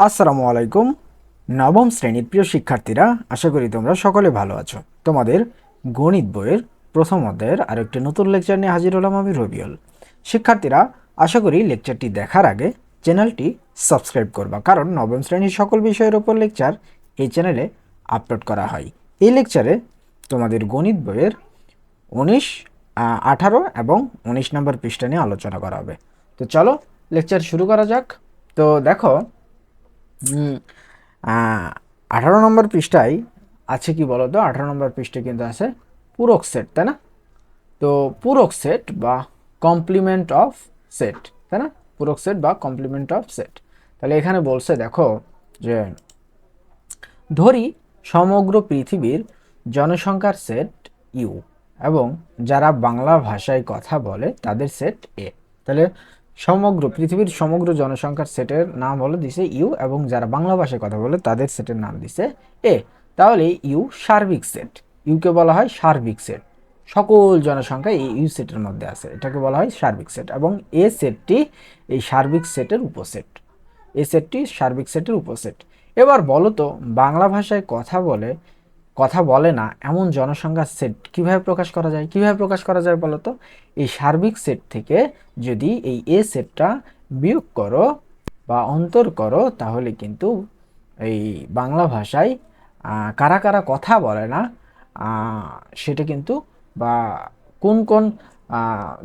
আসসালামু আলাইকুম। নবম শ্রেণীর প্রিয় শিক্ষার্থীরা, আশা করি তোমরা সকলে ভালো আছো। তোমাদের গণিত বইয়ের প্রথম অধ্যায়ের আরেকটি নতুন লেকচার নিয়ে হাজির হলাম আমি রবিউল। শিক্ষার্থীরা, আশা করি লেকচারটি দেখার আগে চ্যানেলটি সাবস্ক্রাইব করবা, কারণ নবম শ্রেণীর সকল বিষয়ের ওপর লেকচার এই চ্যানেলে আপলোড করা হয়। এই লেকচারে তোমাদের গণিত বইয়ের 19, 18 এবং 19 নম্বর পৃষ্ঠা নিয়ে আলোচনা করা হবে। তো চলো লেকচার শুরু করা যাক। তো দেখো, 18 নম্বর পৃষ্ঠায় আছে কি বলতো? 18 নম্বর পৃষ্ঠায় কিন্তু আছে পূরক সেট, তাই না? তো পূরক সেট বা কমপ্লিমেন্ট অফ সেট, তাই না? পূরক সেট বা কমপ্লিমেন্ট অফ সেট। তাহলে এখানে বলছে, দেখো যে ধরি সমগ্র পৃথিবীর জনসংখ্যার সেট ইউ এবং যারা বাংলা ভাষায় কথা বলে তাদের সেট এ। তাহলে সমগ্র পৃথিবীর সমগ্র জনসংখ্যার সেটের নাম হলো দিছে ইউ এবং যারা বাংলা ভাষায় কথা বলে তাদের সেটের নাম দিছে এ। তাহলে ইউ সার্বিক সেট। ইউকে বলা হয় সার্বিক সেট। সকল জনসংখ্যা এই ইউ সেটের মধ্যে আছে, এটাকে বলা হয় সার্বিক সেট। এবং এ সেটটি এই সার্বিক সেটের উপসেট। এই সেটটি সার্বিক সেটের উপসেট। এবার বলো তো, বাংলা ভাষায় কথা বলে না এমন জনসংখ্যার সেট কিভাবে প্রকাশ করা যায়? কিভাবে প্রকাশ করা যায় বলো তো? এই সার্বিক সেট থেকে যদি এই এ সেটটা বিয়োগ করো বা অন্তর করো, তাহলে কিন্তু এই বাংলা ভাষায় কারা কারা কথা বলে না সেটা কিন্তু, বা কোন কোন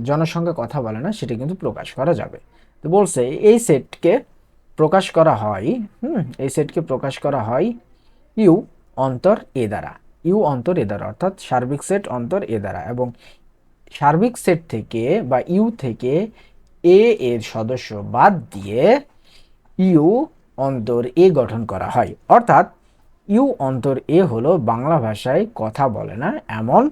জনসংখ্যা কথা বলে না সেটা কিন্তু প্রকাশ করা যাবে। তো বলছে এই সেটকে প্রকাশ করা হয়, এই সেটকে প্রকাশ করা হয় ইউ অন্তর এ দ্বারা। ইউ অন্তর এ দ্বারা, অর্থাৎ সার্বিক সেট অন্তর এ দ্বারা। এবং সার্বিক সেট থেকে বা ইউ থেকে এ এর সদস্য বাদ দিয়ে ইউ অন্তর এ গঠন করা হয়। অর্থাৎ ইউ অন্তর এ হলো বাংলা ভাষায় কথা বলে না এমন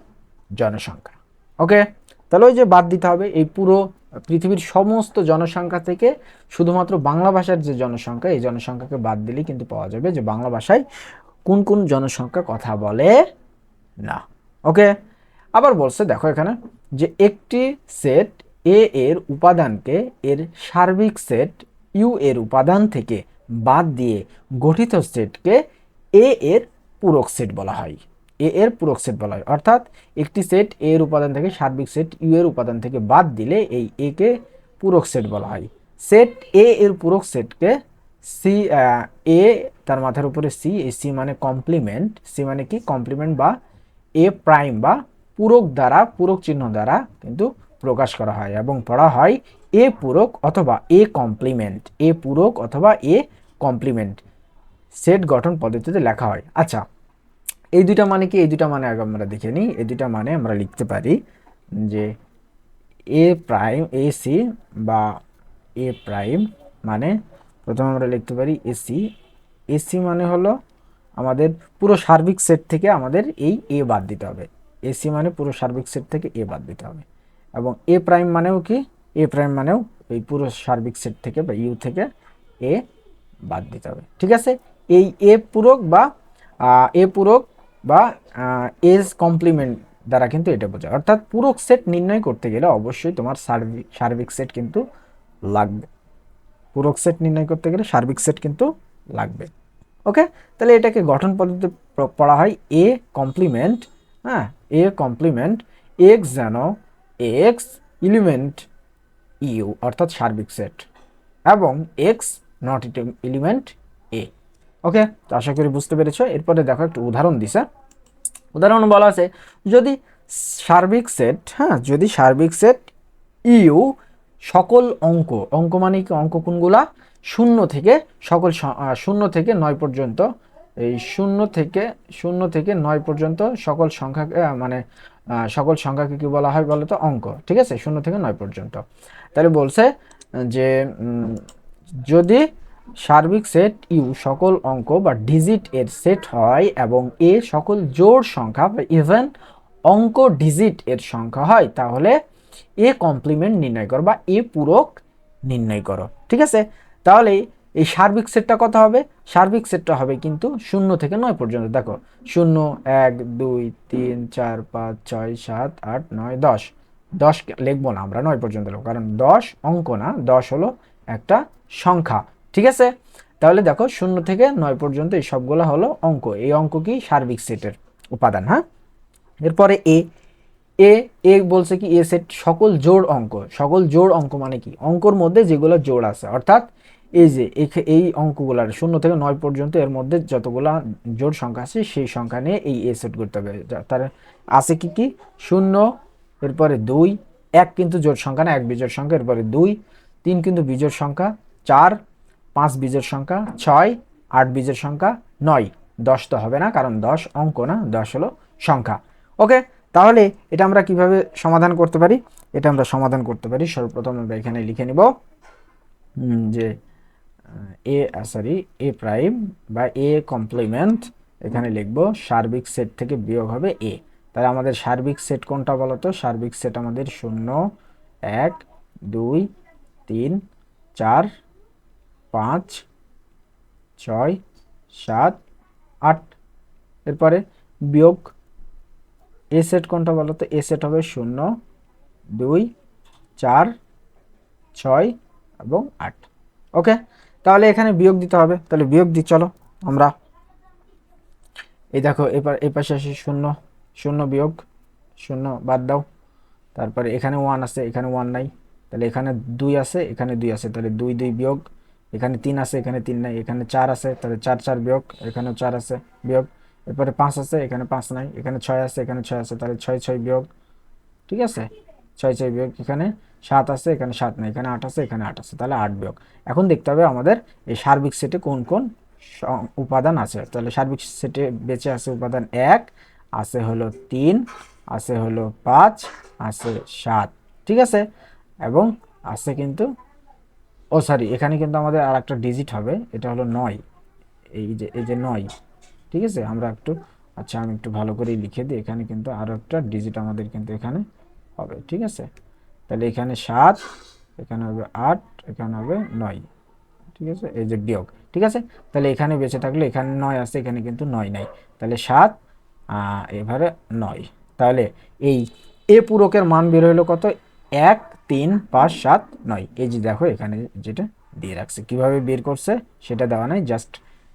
জনসংখ্যা। ওকে, তাহলে ওই যে বাদ দিতে হবে এই পুরো পৃথিবীর সমস্ত জনসংখ্যা থেকে শুধুমাত্র বাংলা ভাষার যে জনসংখ্যা, এই জনসংখ্যাকে বাদ দিলেই কিন্তু পাওয়া যাবে যে বাংলা ভাষায় কোন কোন জনসংখ্যা কথা বলে না। ওকে, আবার বলছে দেখো এখানে যে একটি সেট এ এর উপাদানকে এর সার্বিক সেট ইউ এর উপাদান থেকে বাদ দিয়ে গঠিত সেটকে এ এর পূরক সেট বলা হয়। এ এর পূরক সেট বলা হয়। অর্থাৎ একটি সেট এ এর উপাদান থেকে সার্বিক সেট ইউ এর উপাদান থেকে বাদ দিলে এই এ কে পূরক সেট বলা হয়। সেট এ এর পূরক সেটকে সি, এ তার মাথার উপরে সি, এই সি মানে কমপ্লিমেন্ট। সি মানে কি? কমপ্লিমেন্ট বা এ প্রাইম বা পূরক দ্বারা, পূরক চিহ্ন দ্বারা কিন্তু প্রকাশ করা হয় এবং পড়া হয় এ পূরক অথবা এ কমপ্লিমেন্ট। এ পূরক অথবা এ কমপ্লিমেন্ট সেট গঠন পদ্ধতিতে লেখা হয়। আচ্ছা, এই দুইটা মানে কি? এই দুইটা মানে আগে আমরা দেখে নিই। এই দুইটা মানে আমরা লিখতে পারি যে এ প্রাইম এ সি বা এ প্রাইম মানে প্রথমে আমরা লিখতে পারি এসি। এসি মানে হলো আমাদের পুরো সার্বিক সেট থেকে আমাদের এই এ বাদ দিতে হবে। এসি মানে পুরো সার্বিক সেট থেকে এ বাদ দিতে হবে। এবং এ প্রাইম মানেও কি? এ প্রাইম মানেও এই পুরো সার্বিক সেট থেকে বা ইউ থেকে এ বাদ দিতে হবে। ঠিক আছে, এই এ পূরক বা এ পূরক বা এস কমপ্লিমেন্ট দ্বারা কিন্তু এটা বোঝায়। অর্থাৎ পূরক সেট নির্ণয় করতে গেলে অবশ্যই তোমার সার্বিক সেট কিন্তু লাগবে। পূরক সেট নির্ণয় করতে গেলে সার্বিক সেট কিন্তু লাগবে। ওকে, তাহলে এটাকে গঠন পদ্ধতি পড়া হয় এ কমপ্লিমেন্ট। হ্যাঁ, এ কমপ্লিমেন্ট এক্স যেন এক্স এলিমেন্ট ইউ অর্থাৎ সার্বিক সেট এবং এক্স নট এলিমেন্ট এ। ওকে, তো আশা করি বুঝতে পেরেছো। এরপরে দেখো একটু উদাহরণ দিছে। উদাহরণ বলা আছে যদি সার্বিক সেট, যদি সার্বিক সেট ইউ সকল অঙ্ক, অঙ্ক মানে কি? অঙ্ক কোনগুলা? শূন্য থেকে সকল শূন্য থেকে 9 পর্যন্ত, এই শূন্য থেকে 9 পর্যন্ত সকল সংখ্যাকে মানে সকল সংখ্যাকে কি বলা হয় বলো তো? অঙ্ক। ঠিক আছে, 0 থেকে 9 পর্যন্ত। তাহলে বলছে যে যদি সার্বিক সেট ইউ সকল অঙ্ক বা ডিজিট এর সেট হয় এবং এ সকল জোড় সংখ্যা বা ইভেন অঙ্ক ডিজিট এর সংখ্যা হয়, তাহলে এ কমপ্লিমেন্ট নির্ণয় করো বা এ পূরক নির্ণয় করো। ঠিক আছে, তাহলে এই সার্বিক সেটটা কত হবে? সার্বিক সেটটা হবে কিন্তু 0 থেকে 9 পর্যন্ত। দেখো 0, 1, 2, 3, 4, 5, 6, 7, 8, 9, 10। 10 লিখবো না আমরা, 9 পর্যন্ত লিখবো, কারণ 10 অঙ্ক না, 10 হলো একটা সংখ্যা। ঠিক আছে, তাহলে দেখো 0 থেকে 9 পর্যন্ত এই সবগুলো হলো অঙ্ক, এই অঙ্ক কি সার্বিক সেটের উপাদান। হ্যাঁ, এরপরে এ এ এ বলছে কি এ সেট সকল জোড় অঙ্ক। সকল জোড় অঙ্ক মানে কি, অঙ্কর মধ্যে যেগুলো জোড় আছে, অর্থাৎ এই যে এই অঙ্কগুলার 0 থেকে 9 পর্যন্ত এর মধ্যে যতগুলা জোড় সংখ্যা আছে সেই সংখ্যা নিয়ে এই এ সেট করতে হবে। তার আছে কি কি 0, এরপরে 2, 1 কিন্তু জোড় সংখ্যা না, 1 বিজোড় সংখ্যা, এরপরে 2, 3 কিন্তু বিজোড় সংখ্যা, 4, 5 বিজোড় সংখ্যা, 6, 8 বিজোড় সংখ্যা, 9, 10 তো হবে না কারণ 10 অঙ্ক না, 10 হলো সংখ্যা। ওকে, তাহলে এটা আমরা কিভাবে সমাধান করতে পারি? এটা আমরা সমাধান করতে পারি, সর্বপ্রথম আমরা এখানে লিখে নিব যে এ প্রাইম বা এ কমপ্লিমেন্ট, এখানে লিখব সার্বিক সেট থেকে বিয়োগ হবে এ। তাহলে আমাদের সার্বিক সেট কোনটা বলতো? সার্বিক সেট আমাদের 0, 1, 2, 3, 4, 5, 6, 7, 8, এরপরে বিয়োগ এ সেট কোনটা বলতো? এ সেট হবে 0, 2, 4, 6 এবং 8। ওকে, তাহলে এখানে বিয়োগ দিতে হবে, তাহলে বিয়োগ দিই চলো আমরা। এই দেখো এবার এই পাশে আসি 0, 0 বিয়োগ 0 বাদ দাও, তারপরে এখানে 1 আছে, এখানে 1 নাই, তাহলে এখানে 2 আছে, এখানে 2 আছে, তাহলে 2 2 বিয়োগ, এখানে 3 আছে, এখানে 3 নাই, এখানে 4 আছে, তাহলে 4 4 বিয়োগ, এখানেও 4 আছে বিয়োগ, এরপরে 5 আছে, এখানে 5 নাই, এখানে 6 আছে, এখানে 6 আছে, তাহলে 6 6 বিয়োগ, ঠিক আছে 6 6 বিয়োগ, এখানে 7 আছে, এখানে 7 নাই, এখানে 8 আছে, এখানে 8 আছে, তাহলে 8 বিয়োগ। এখন দেখতে হবে আমাদের এই সার্বিক সেটে কোন কোন উপাদান আছে। তাহলে সার্বিক সেটে বেঁচে আছে উপাদান 1, আছে হলো 3, আছে হলো 5, আছে 7, ঠিক আছে, এবং আছে কিন্তু সরি এখানে কিন্তু আমাদের আর একটা ডিজিট হবে, এটা হলো 9, এই যে 9, ঠিক আছে। আমরা একটু আচ্ছা আমি একটু ভালো করে লিখে দিই, এখানে কিন্তু আরও একটা ডিজিট আমাদের কিন্তু এখানে হবে, ঠিক আছে। তাহলে এখানে 7, এখানে হবে 8, এখানে হবে 9, ঠিক আছে, এই যে বিয়োগ, ঠিক আছে। তাহলে এখানে বেঁচে থাকলে এখানে 9 আছে, এখানে কিন্তু 9 নাই, তাহলে 7 এবারে 9। তাহলে এই এ পূরকের মান বের হলো কত? 1 3 5 7 9। এই যে দেখো এখানে যেটা দিয়ে রাখছে, কিভাবে বের করছে সেটা দেওয়া নাই, জাস্ট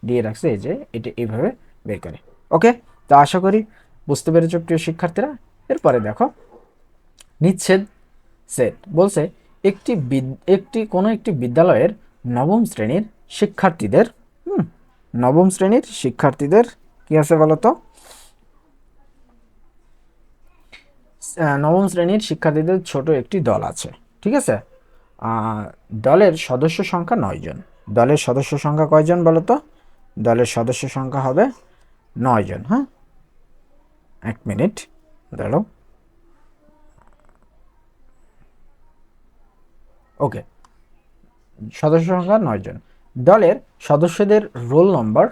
দিয়ে রাখছে, এই যে এটা এইভাবে বের করে। ওকে, তো আশা করি বুঝতে পেরেছ প্রিয় শিক্ষার্থীরা। এরপরে দেখো নিচ্ছেদ সেট বলছে কোনো একটি বিদ্যালয়ের নবম শ্রেণীর শিক্ষার্থীদের নবম শ্রেণীর শিক্ষার্থীদের কি আছে বলতো? নবম শ্রেণীর শিক্ষার্থীদের ছোট একটি দল আছে, ঠিক আছে। দলের সদস্য সংখ্যা 9 জন। দলের সদস্য সংখ্যা কয়জন বলতো? দলের সদস্য সংখ্যা হবে 9 জন। হ্যাঁ, এক মিনিট দাঁড়ো। ওকে, সদস্য সংখ্যা 9 জন। দলের সদস্যদের রোল নম্বর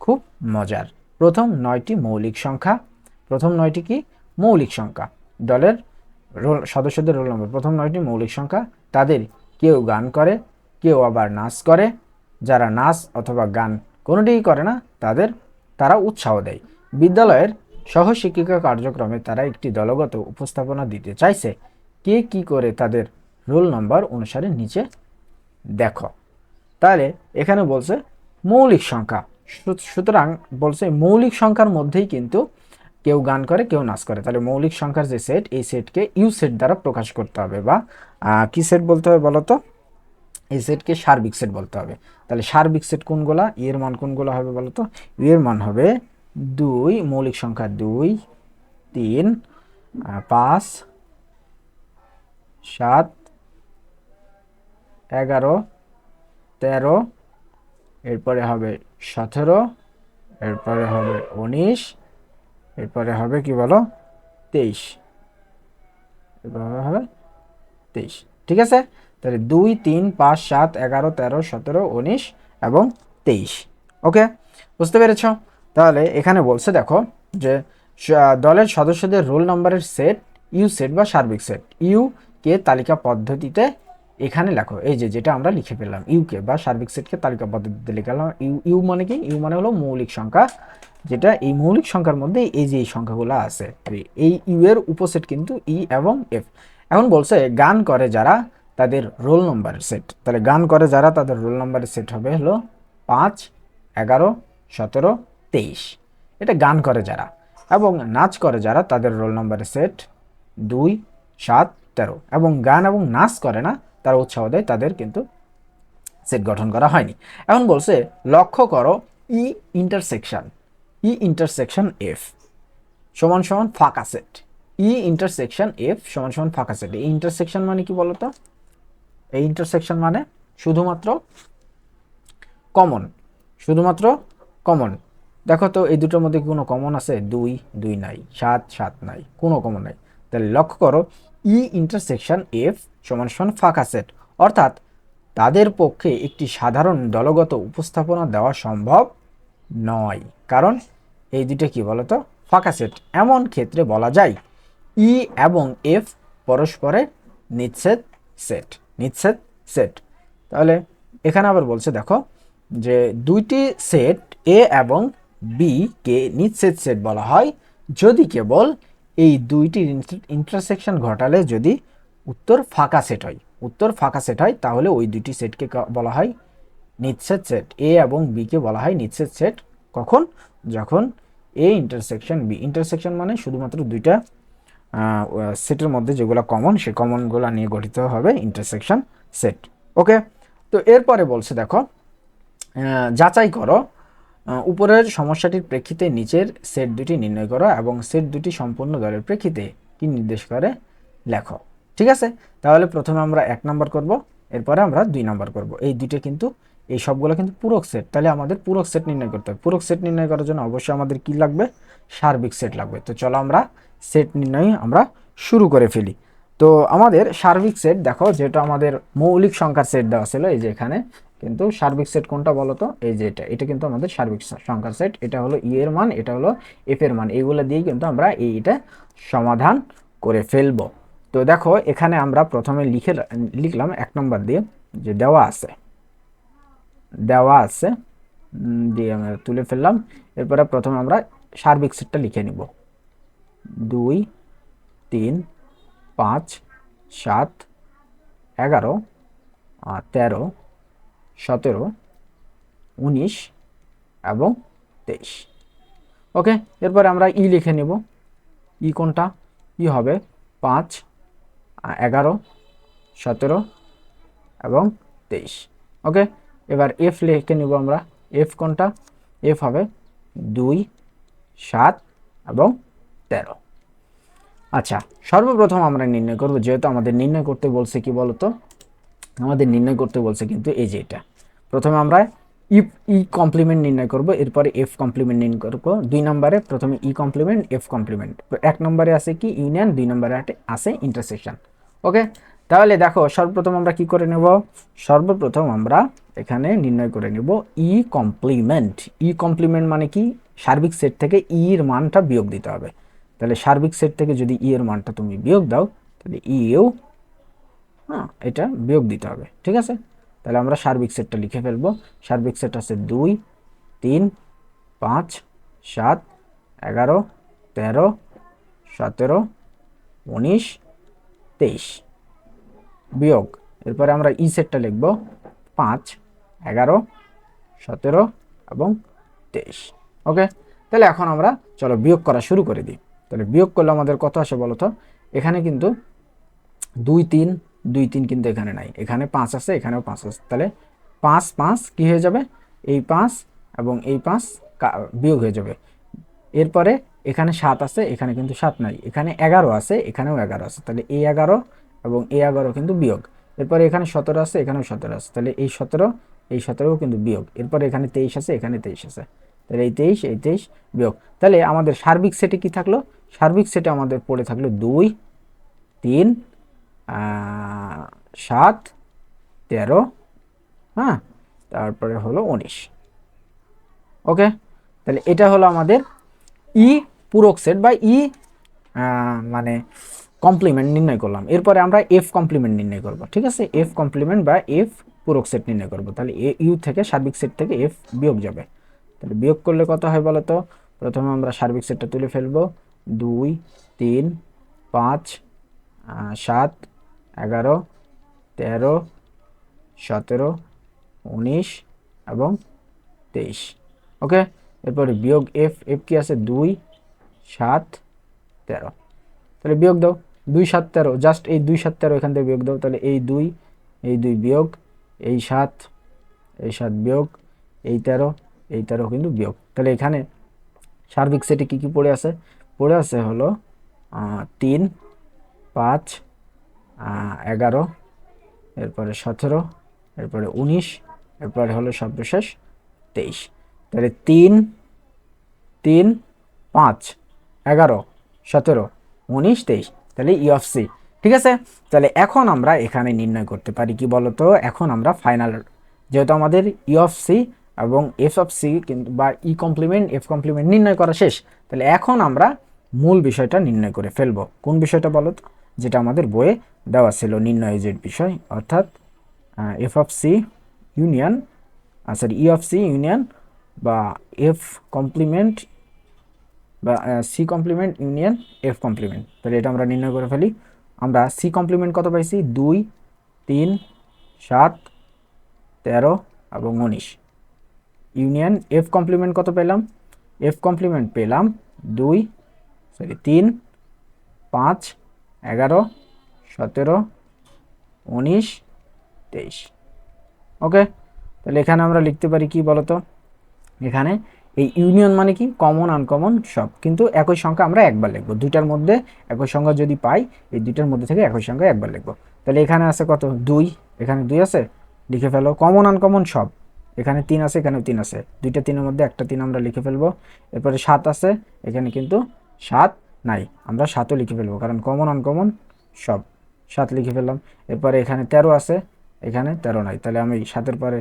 খুব মজার। প্রথম 9টি মৌলিক সংখ্যা, প্রথম 9টি কি মৌলিক সংখ্যা। দলের সদস্যদের রোল নম্বর প্রথম 9টি মৌলিক সংখ্যা। তাদের কেউ গান করে, কেউ আবার নাচ করে। যারা নাচ অথবা গান কোনোটিই করে না তারা উৎসাহ দেয়। বিদ্যালয়ের সহশিক্ষিকা কার্যক্রমে তারা একটি দলগত উপস্থাপনা দিতে চাইছে। কে কি করে তাদের রোল নম্বর অনুসারে নিচে দেখো। তাহলে এখানে বলছে মৌলিক সংখ্যা, সুতরাং বলছে মৌলিক সংখ্যার মধ্যেই কিন্তু কেউ গান করে, কেউ নাচ করে। তাহলে মৌলিক সংখ্যার যে সেট, এই সেটকে ইউ সেট দ্বারা প্রকাশ করতে হবে, বা কি সেট বলতে হবে বলতো? এই সেটকে সার্বিক সেট বলতে হবে। তাহলে সার্বিক সেট কোনগুলা, এর মান কোনগুলো হবে বলতো? এর মান হবে 2, মৌলিক সংখ্যা 2, 3, 5, 7, 11, 13, এরপরে হবে 17, এরপরে হবে 19, এরপরে হবে কি বলো 23, এরপরে হবে 23, ঠিক আছে। তাহলে 2 3 5 7 11 13 17 19 এবং 23। ওকে, বুঝতে পেরেছ? তাহলে এখানে বলছে দেখো যে দলের সদস্যদের রোল নাম্বারের সেট ইউ সেট বা সার্বিক সেট। ইউ কে তালিকা পদ্ধতিতে এখানে লেখো, এই যে যেটা আমরা লিখে ফেললাম, ইউ কে বা সার্বিক সেটকে তালিকা পদ্ধতিতে লিখলাম। ইউ মানে কি? ইউ মানে হলো মৌলিক সংখ্যা, যেটা এই মৌলিক সংখ্যার মধ্যে এই যে এই সংখ্যাগুলো আছে, এই ইউ এর উপসেট কিন্তু ই এবং এফ। এখন বলছে গান করে যারা তাদের রোল নম্বরের সেট। তাহলে গান করে যারা তাদের রোল নম্বরের সেট হবে হলো 5, 11, 17, 23। এটা গান করে যারা এবং নাচ করে যারা তাদের রোল নম্বরের সেট 2, 7, 13। এবং গান এবং নাচ করে না, তারা উৎসাহ দেয়, তাদের কিন্তু সেট গঠন করা হয়নি। এখন বলছে লক্ষ্য করো ই ইন্টারসেকশন এফ সমান সমান ফাঁকা সেট। ই ইন্টারসেকশন এফ সমান সমান ফাঁকা সেট। এই ইন্টারসেকশন মানে কি বলতো? এই ইন্টারসেকশন মানে শুধুমাত্র কমন, শুধুমাত্র কমন। দেখো তো এই দুটোর মধ্যে কোনো কমন আছে? 2, 2 নাই, 7, 7 নাই, কোনো কমন নাই। তাহলে লক্ষ্য করো ই ইন্টারসেকশন এফ সমান সমান ফাঁকা সেট, অর্থাৎ তাদের পক্ষে একটি সাধারণ দলগত উপস্থাপনা দেওয়া সম্ভব নয়, কারণ এই দুটো কি বলতো? ফাঁকা সেট। এমন ক্ষেত্রে বলা যায় ই এবং এফ পরস্পরের নিচ্ছেদ সেট, নিচ্ছেদ সেট। তাহলে এখানে আবার বলছে দেখো যে দুইটি সেট এ এবং বি কে নিচ্ছেদ সেট বলা হয় যদি কেবল এই দুইটি ইন্টারসেকশন ঘটালে যদি উত্তর ফাঁকা সেট হয়, উত্তর ফাঁকা সেট হয়, তাহলে ওই দুটি সেটকে বলা হয় নিচ্ছেদ সেট। এ এবং বি কে বলা হয় নিচ্ছেদ সেট কখন? যখন এ ইন্টারসেকশন বি, ইন্টারসেকশন মানে শুধুমাত্র দুইটা সেটের মধ্যে যেগুলো কমন, সেই কমনগুলো নিয়ে গঠিত হবে ইন্টারসেকশন সেট। ওকে, তো এরপরে বলছে দেখো যাচাই করো উপরের সমস্যাটির প্রেক্ষিতে নিচের সেট দুটি নির্ণয় করো এবং সেট দুটি সম্পূর্ণ দলের প্রেক্ষিতে কি নির্দেশ করে লেখো। ঠিক আছে, তাহলে প্রথমে আমরা 1 নাম্বার করব, এরপরে আমরা 2 নাম্বার করব। এই দুটো কিন্তু এই সবগুলো কিন্তু পূরক সেট। তাহলে আমাদের পূরক সেট নির্ণয় করতে হবে। পূরক সেট নির্ণয় করার জন্য অবশ্যই আমাদের কি লাগবে? সার্বিক সেট লাগবে। তো চলো আমরা সেট নির্ণয় আমরা শুরু করে ফেলি। তো আমাদের সার্বিক সেট দেখো, যেটা আমাদের মৌলিক সংখ্যার সেট দেওয়া ছিল এই যে এখানে, কিন্তু সার্বিক সেট কোনটা বলো তো? এই যে এটা কিন্তু আমাদের সার্বিক সংখ্যার সেট। এটা হলো ই এর মান, এটা হলো এফ এর মান, এইগুলো দিয়েই কিন্তু আমরা এইটা সমাধান করে ফেলবো। তো দেখো এখানে আমরা প্রথমে লিখলাম 1 নম্বর দিয়ে যে দেওয়া আছে, দেওয়া আছে দিয়ে আমরা তুলে ফেললাম। এরপরে প্রথমে আমরা সার্বিক সেটটা লিখে নিব। 2, 3, 5, 7, 11, 13, 17, 19 এবং 23। ওকে, এরপরে আমরা ই লিখে নেব। ই কোনটা? ই হবে 5, 11, 17 এবং 23। ওকে, এবার এফ লিখে নেব আমরা। এফ কোনটা? এফ হবে 2, 7 এবং 13। আচ্ছা, সর্বপ্রথম আমরা নির্ণয় করব, যেহেতু আমাদের নির্ণয় করতে বলছে কি বলতো? আমাদের নির্ণয় করতে বলছে কিন্তু এই যে এটা। প্রথমে আমরা ই কমপ্লিমেন্ট নির্ণয় করব, এরপরে এফ কমপ্লিমেন্ট নির্ণয় করব। 2 নম্বরে প্রথমে ই কমপ্লিমেন্ট, এফ কমপ্লিমেন্ট। 1 নম্বরে আছে কি? ইউনিয়ন, 2 নম্বরে আছে ইন্টারসেকশন। ওকে, তাহলে দেখো সর্বপ্রথম আমরা কি করে নেব? সর্বপ্রথম আমরা এখানে নির্ণয় করে নেব ই কমপ্লিমেন্ট। ই কমপ্লিমেন্ট মানে কি? সার্বিক সেট থেকে ই এর মানটা বিয়োগ দিতে হবে। তাহলে সার্বিক সেট থেকে যদি ই এর মানটা তুমি বিয়োগ দাও, তাহলে ইও এটা বিয়োগ দিতে হবে। ঠিক আছে, তাহলে আমরা সার্বিক সেটটা লিখে ফেলবো। সার্বিক সেট আছে 2, 3, 5, 7, 11, 13, 17, 19, 23 বিয়োগ। এরপরে আমরা ই সেটটা লিখব 5, 11, 17 এবং 23। ওকে, তাহলে এখন আমরা চলো বিয়োগ করা শুরু করে দিই। তাহলে বিয়োগ করলে আমাদের কত আসে বলো তো? এখানে কিন্তু 2, 3, 2, 3 কিন্তু এখানে নাই, এখানে 5 আছে, এখানেও 5 আছে। তাহলে 5, 5 কি হয়ে যাবে? এই 5 এবং এই 5 বিয়োগ হয়ে যাবে। এরপরে এখানে 7 আছে, এখানে কিন্তু 7 নাই, এখানে 11 আছে, এখানেও 11 আছে। তাহলে এই 11 এবং এই 11 কিন্তু বিয়োগ। এরপরে এখানে 17 আছে, এখানেও 17 আছে, তাহলে এই 17, এই 17 কিন্তু বিয়োগ। এরপরে এখানে 23 আছে, এখানে 23 আছে, তাহলে এই 23, এই 23 বিয়োগ। তাহলে আমাদের সার্বিক সেটে কি থাকলো? সার্বিক সেটে আমাদের পড়ে থাকলো 2, 3, 7, 13, হ্যাঁ, তারপরে হলো 19। ওকে, তাহলে এটা হলো আমাদের ই পূরক সেট বা ই মানে কমপ্লিমেন্ট নির্ণয় করলাম। এরপরে আমরা এফ কমপ্লিমেন্ট নির্ণয় করব। ঠিক আছে, এফ কমপ্লিমেন্ট বা এফ পূরক সেট নির্ণয় করব। তাহলে ইউ থেকে সার্বিক সেট থেকে এফ বিয়োগ যাবে। তাহলে বিয়োগ করলে কত হয় বলো তো? প্রথমে আমরা সার্বিক সেটটা তুলে ফেলবো। 2, 3, 5, 7, 11, 13, 17, 19 এবং 23। ওকে, এরপরে বিয়োগ এফ, এফ কি আছে 2 7 13। তাহলে বিয়োগ দাও 2 7 13, জাস্ট এই 2 7 13 এখান থেকে বিয়োগ দাও। তাহলে এই 2 বিয়োগ এই 7 বিয়োগ এই 13 কিন্তু বিয়োগ। তাহলে এখানে সার্বিক সেটে কি কি পড়ে আছে? পড়ে আছে হলো 3 5 11, এরপরে 17, এরপরে 19, এরপরে হলো সর্বশেষ 23। তাহলে 3 3 5 11 17 19 23, তাহলে ই অফ সি। ঠিক আছে, তাহলে এখন আমরা এখানে নির্ণয় করতে পারি কি বলতো, এখন আমরা ফাইনাল, যেহেতু আমাদের ই অফ সি এবং এফ অফ সি কিন্তু বা ই কমপ্লিমেন্ট এফ কমপ্লিমেন্ট নির্ণয় করা শেষ, তাহলে এখন আমরা মূল বিষয়টা নির্ণয় করে ফেলবো। কোন বিষয়টা বলো তো? যেটা আমাদের বইয়ে দেওয়া ছিল নির্ণয় যে বিষয়, অর্থাৎ F of C union sorry E of C union বা এফ কমপ্লিমেন্ট বা C complement union F complement. তাহলে এটা আমরা নির্ণয় করে ফেলি। আমরা সি কমপ্লিমেন্ট কত পাইছি? 2 3 7 13 এবং 19। ইউনিয়ন এফ কমপ্লিমেন্ট কত পেলাম? এফ কমপ্লিমেন্ট পেলাম 3 5 11 17 19 23। ওকে, তাহলে এখানে আমরা লিখতে পারি কি বলতো, এখানে এই ইউনিয়ন মানে কি কমন আনকমন সব, কিন্তু একই সংখ্যা আমরা একবার লিখবো। দুইটার মধ্যে একই সংখ্যা যদি পাই, এই দুইটার মধ্যে থেকে একই সংখ্যা একবার লিখবো। তাহলে এখানে আছে কত? 2, এখানে 2 আছে, লিখে ফেলো। কমন আনকমন সব, এখানে 3 আছে, এখানেও 3 আছে, দুইটা 3-এর মধ্যে একটা 3 আমরা লিখে ফেলবো। এরপরে 7 আছে, এখানে কিন্তু 7 নাই, আমরা 7ও লিখে ফেলবো, কারণ কমন আনকমন সব, 7 লিখে ফেললাম। এরপরে এখানে 13 আছে, এখানে 13 নাই, তাহলে আমি 7-এর পরে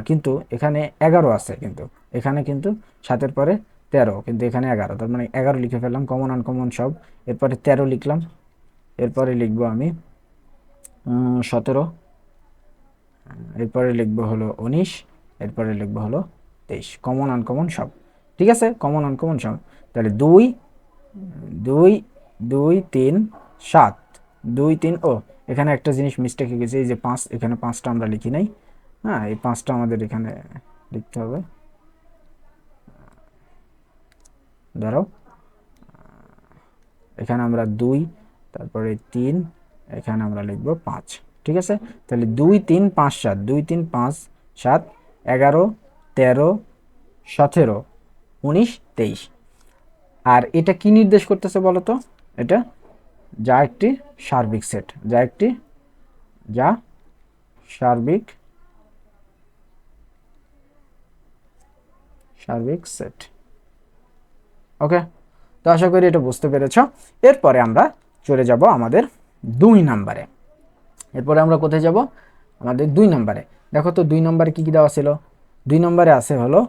কিন্তু এখানে 11 আছে, কিন্তু এখানে কিন্তু 7-এর পরে 13, কিন্তু এখানে 11, তার মানে 11 লিখে ফেললাম, কমন আনকমন সব। এরপরে 13 লিখলাম, এরপরে লিখবো আমি 17, এরপরে লিখবো হলো 19, এরপরে লিখবো হলো 23, কমন আনকমন সব। ঠিক আছে, কমন আনকমন সব। তাহলে 2 2 2 3 7 2 3, ও এখানে একটা জিনিস মিস্টেক হয়ে গেছে, এই যে 5, এখানে 5টা আমরা লিখি নাই। হ্যাঁ, এই 5টা আমাদের এখানে লিখতে হবে। ধরো এখানে আমরা 2, তারপরে 3, এখানে আমরা লিখব 5। ঠিক আছে, তাহলে 2 3 5 7, 2 3 5 7 11 13 17 19 23। আর এটা কি নির্দেশ করতেছে বলো তো? এটা যা একটি সার্বিক সেট, যা সার্বিক সেট। ওকে, তো আশা করি এটা বুঝতে পেরেছ। এরপরে আমরা চলে যাব আমাদের 2 নম্বরে। এরপরে আমরা কোথায় যাব? আমাদের 2 নম্বরে। দেখো তো 2 নম্বরে কি কি দেওয়া ছিল? 2 নম্বরে আছে হলো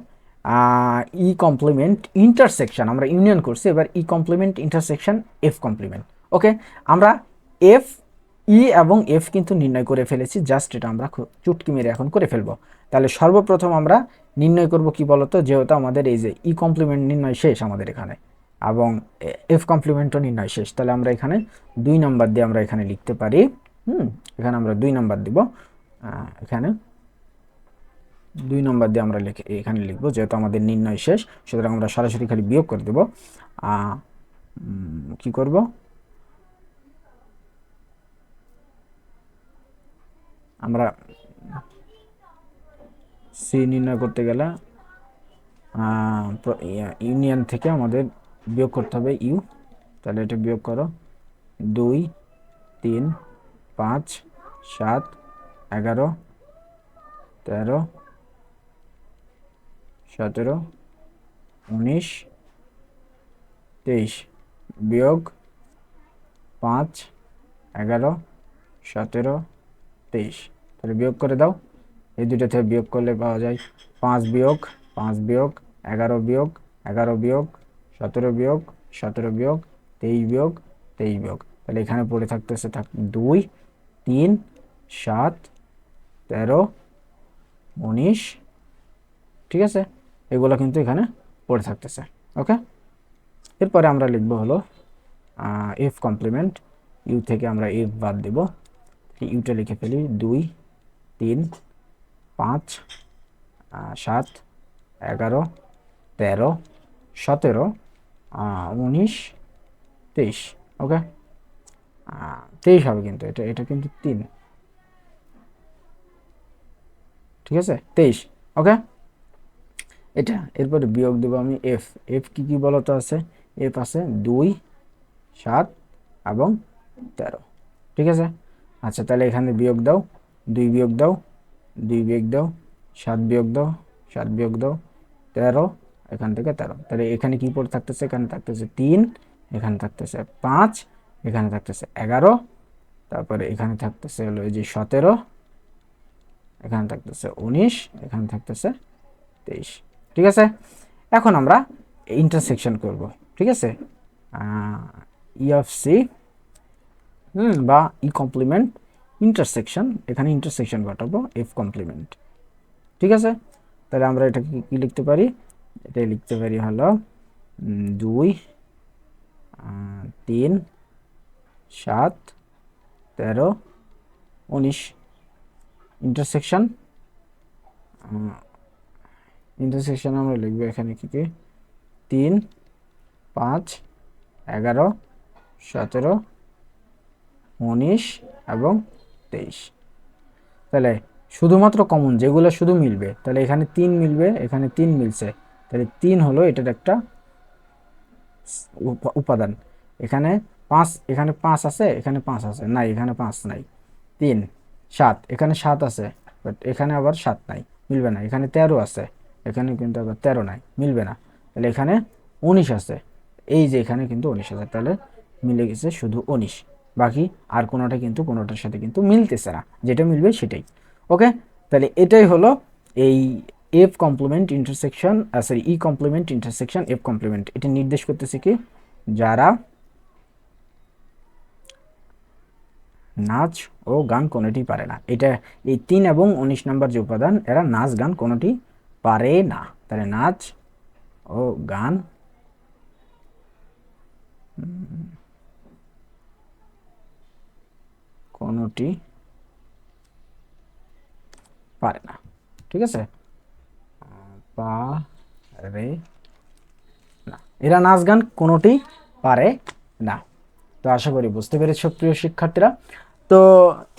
ই কমপ্লিমেন্ট ইন্টারসেকশন, আমরা ইউনিয়ন করছি, এবার E complement intersection F complement. Okay, আমরা এফ ই এবং এফ কিন্তু নির্ণয় করে ফেলেছি, জাস্ট এটা আমরা চুটকি মেরে এখন করে ফেলবো। তাহলে সর্বপ্রথম আমরা নির্ণয় করব কি বলতো, যেহেতু আমাদের এই যে ই কমপ্লিমেন্ট নির্ণয় শেষ আমাদের এখানে এবং এফ কমপ্লিমেন্টও নির্ণয় শেষ, তাহলে আমরা এখানে 2 নাম্বার দিয়ে আমরা এখানে লিখতে পারি। এখানে আমরা 2 নাম্বার দিব, এখানে 2 নম্বর দিয়ে আমরা এখানে লিখবো, যেহেতু আমাদের নির্ণয় শেষ, সুতরাং আমরা সরাসরি খালি বিয়োগ করে দেব। কি করব? আমরা সি নির্ণয় করতে গেলে ইউনিয়ন থেকে আমাদের বিয়োগ করতে হবে ইউ। তাহলে এটা বিয়োগ করো, 2 3 5 7 11 13 17 19 23 বিয়োগ 5 11 17 23। তাহলে বিয়োগ করে দাও, এই দুটো থেকে বিয়োগ করলে পাওয়া যায় 5 বিয়োগ 5 বিয়োগ 11 বিয়োগ 11 বিয়োগ 17 বিয়োগ 17 বিয়োগ 23 বিয়োগ 23 বিয়োগ। তাহলে এখানে পড়ে থাকতেছে 2 3 7 13 19। ঠিক আছে, এগুলো কিন্তু এখানে পড়ে থাকতেছে। ওকে, এরপরে আমরা লিখব হলো এফ কমপ্লিমেন্ট, ইউ থেকে আমরা এফ বাদ দেব, ইউটা লিখে ফেলি 2 3 5 7 11, 13, 17, 19, 23। ওকে, 23 হবে কিন্তু এটা এটা কিন্তু 3, ঠিক আছে 23। ওকে, এটা এরপরে বিয়োগ দেবো আমি এফ। এফ কি কি বলতো আছে? এফ আছে 2, 7 এবং 13, ঠিক আছে। আচ্ছা তাহলে এখানে বিয়োগ দাও, 2 বিয়োগ দাও, 2 বিয়োগ দাও, 7 বিয়োগ দাও, 7 বিয়োগ দাও, 13, এখান থেকে 13। তাহলে এখানে কি পড়ে থাকতেছে? এখানে থাকতেছে 3, এখানে থাকতেছে 5, এখানে থাকতেছে 11, তারপরে এখানে থাকতেছে হলো এই যে 17, এখানে থাকতেছে 19, এখানে থাকতেছে 23, ঠিক আছে। এখন আমরা ইন্টারসেকশন করব, ঠিক আছে। ই অফ সি বা ই কমপ্লিমেন্ট ইন্টারসেকশন, এখানে ইন্টারসেকশন ঘটাবো এফ কমপ্লিমেন্ট, ঠিক আছে। তাহলে আমরা এটা কি লিখতে পারি? এটা লিখতে পারি হলো 2, 3, 7, 13, 19 ইন্টারসেকশন। ইন্টারসেকশন আমরা লিখবো এখানে কি কি? 3, 5, 11, 17, 19 এবং 23। তাহলে শুধুমাত্র কমন যেগুলো শুধু মিলবে, তাহলে এখানে 3 মিলবে, এখানে 3 মিলছে, তাহলে 3 হলো এটার একটা উপাদান। এখানে 5, এখানে 5 আছে, এখানে 5 আছে, নাই এখানে 5 নাই। 3, 7, এখানে 7 আছে, বাট এখানে আবার 7 নাই, মিলবে না। এখানে 13 আছে, এখানে কিন্তু আবার 13 নাই, মিলবে না। তাহলে এখানে 19 আছে, এই যে এখানে কিন্তু 19 আছে, তাহলে মিলে গেছে শুধু 19। বাকি আর কোনোটা কিন্তু কোনোটার সাথে কিন্তু মিলতেছে না, যেটা মিলবে সেটাই। ওকে, তাহলে এটাই হলো এই F complement intersection, sorry E complement intersection F complement. এটা নির্দেশ করতেছে কি? যারা নাচ ও গান কোনোটি পারে না। এটা এই 3 এবং 19 নম্বর যে উপাদান, এরা নাচ গান কোনোটি পারে না। তাহলে নাচ ও গান কোনোটি পারে না, ঠিক আছে। পারে না, এরা নাচ গান কোনোটি পারে না। তো আশা করি বুঝতে পেরেছো প্রিয় শিক্ষার্থীরা। তো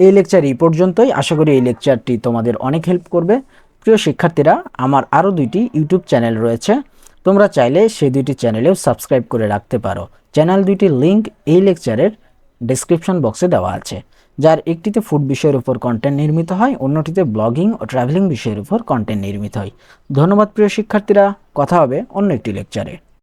এই লেকচার এই পর্যন্তই। আশা করি এই লেকচারটি তোমাদের অনেক হেল্প করবে। প্রিয় শিক্ষার্থীরা, আমার আরও 2টি ইউটিউব চ্যানেল রয়েছে, তোমরা চাইলে সেই 2টি চ্যানেলেও সাবস্ক্রাইব করে রাখতে পারো। চ্যানেল 2টির লিঙ্ক এই লেকচারের ডেসক্রিপশন বক্সে দেওয়া আছে। যার একটিতে ফুড বিষয়ের উপর কন্টেন্ট নির্মিত হয়, অন্যটিতে ব্লগিং ও ট্রাভেলিং বিষয়ের উপর কন্টেন্ট নির্মিত হয়। ধন্যবাদ প্রিয় শিক্ষার্থীরা, কথা হবে অন্য একটি লেকচারে।